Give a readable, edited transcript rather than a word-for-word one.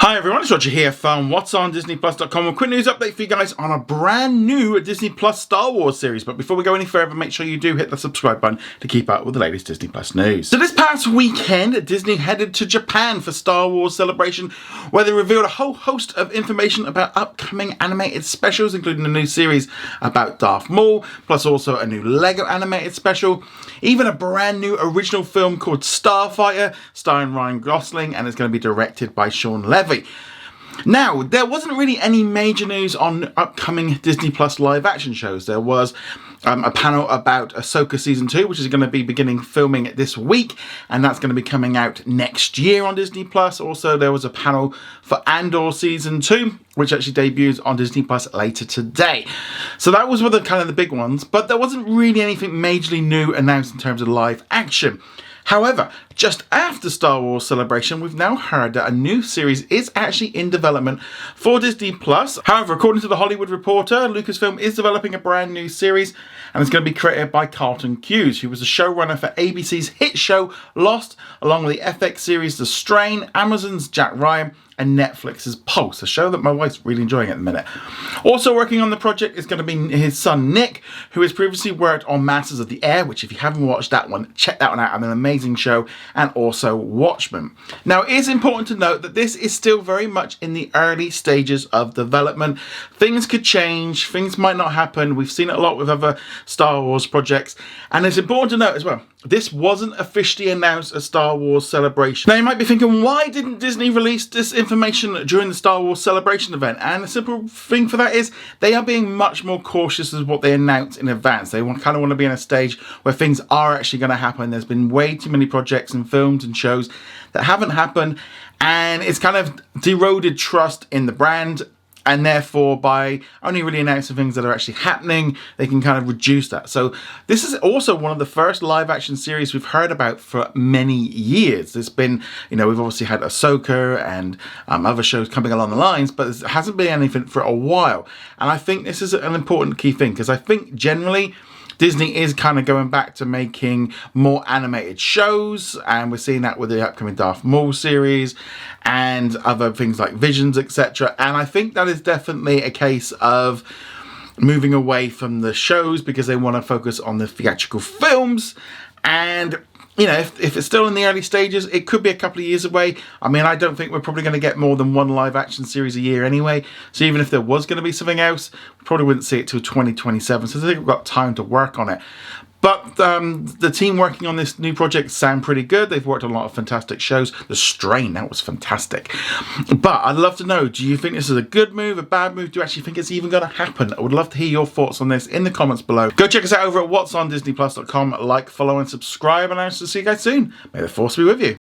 Hi everyone, it's Roger here from What's on disneyplus.com. A quick news update for you guys on a brand new Disney Plus Star Wars series. But before we go any further, make sure you do hit the subscribe button to keep up with the latest Disney Plus news. So this past weekend, Disney headed to Japan for Star Wars Celebration, where they revealed a whole host of information about upcoming animated specials, including a new series about Darth Maul, plus also a new Lego animated special, even a brand new original film called Starfighter, starring Ryan Gosling, and it's going to be directed by Sean Levy. Now, there wasn't really any major news on upcoming Disney Plus live action shows. There was a panel about Ahsoka Season 2, which is going to be beginning filming this week, and that's going to be coming out next year on Disney Plus. Also, there was a panel for Andor Season 2, which actually debuts on Disney Plus later today. So that was one of the big ones, but there wasn't really anything majorly new announced in terms of live action. However, just after Star Wars Celebration, we've now heard that a new series is actually in development for Disney Plus. However, according to The Hollywood Reporter, Lucasfilm is developing a brand new series, and it's going to be created by Carlton Cuse, who was the showrunner for ABC's hit show Lost, along with the FX series The Strain, Amazon's Jack Ryan, and Netflix's Pulse, a show that my wife's really enjoying at the minute. Also working on the project is going to be his son Nick, who has previously worked on Masters of the Air, which if you haven't watched that one, check that one out. An amazing show, and also Watchmen. Now, it is important to note that this is still very much in the early stages of development. Things could change, things might not happen. We've seen it a lot with other Star Wars projects, and it's important to note as well, this wasn't officially announced as Star Wars Celebration. Now you might be thinking, why didn't Disney release this information during the Star Wars Celebration event? And the simple thing for that is they are being much more cautious as what they announce in advance. They want to be in a stage where things are actually going to happen. There's been way too many projects and films and shows that haven't happened, and it's kind of eroded trust in the brand. And therefore, by only really announcing things that are actually happening, they can kind of reduce that. So this is also one of the first live action series we've heard about for many years. There's been, we've obviously had Ahsoka and other shows coming along the lines, but there hasn't been anything for a while. And I think this is an important key thing, because I think generally Disney is kind of going back to making more animated shows, and we're seeing that with the upcoming Darth Maul series and other things like Visions, etc. And I think that is definitely a case of moving away from the shows because they want to focus on the theatrical films. And if it's still in the early stages, it could be a couple of years away. I mean, I don't think we're probably going to get more than one live action series a year anyway. So even if there was going to be something else, we probably wouldn't see it till 2027. So I think we've got time to work on it. But the team working on this new project sound pretty good. They've worked on a lot of fantastic shows. The Strain, that was fantastic. But I'd love to know, do you think this is a good move, a bad move? Do you actually think it's even going to happen? I would love to hear your thoughts on this in the comments below. Go check us out over at whatsondisneyplus.com. Like, follow, and subscribe. And I'll see you guys soon. May the force be with you.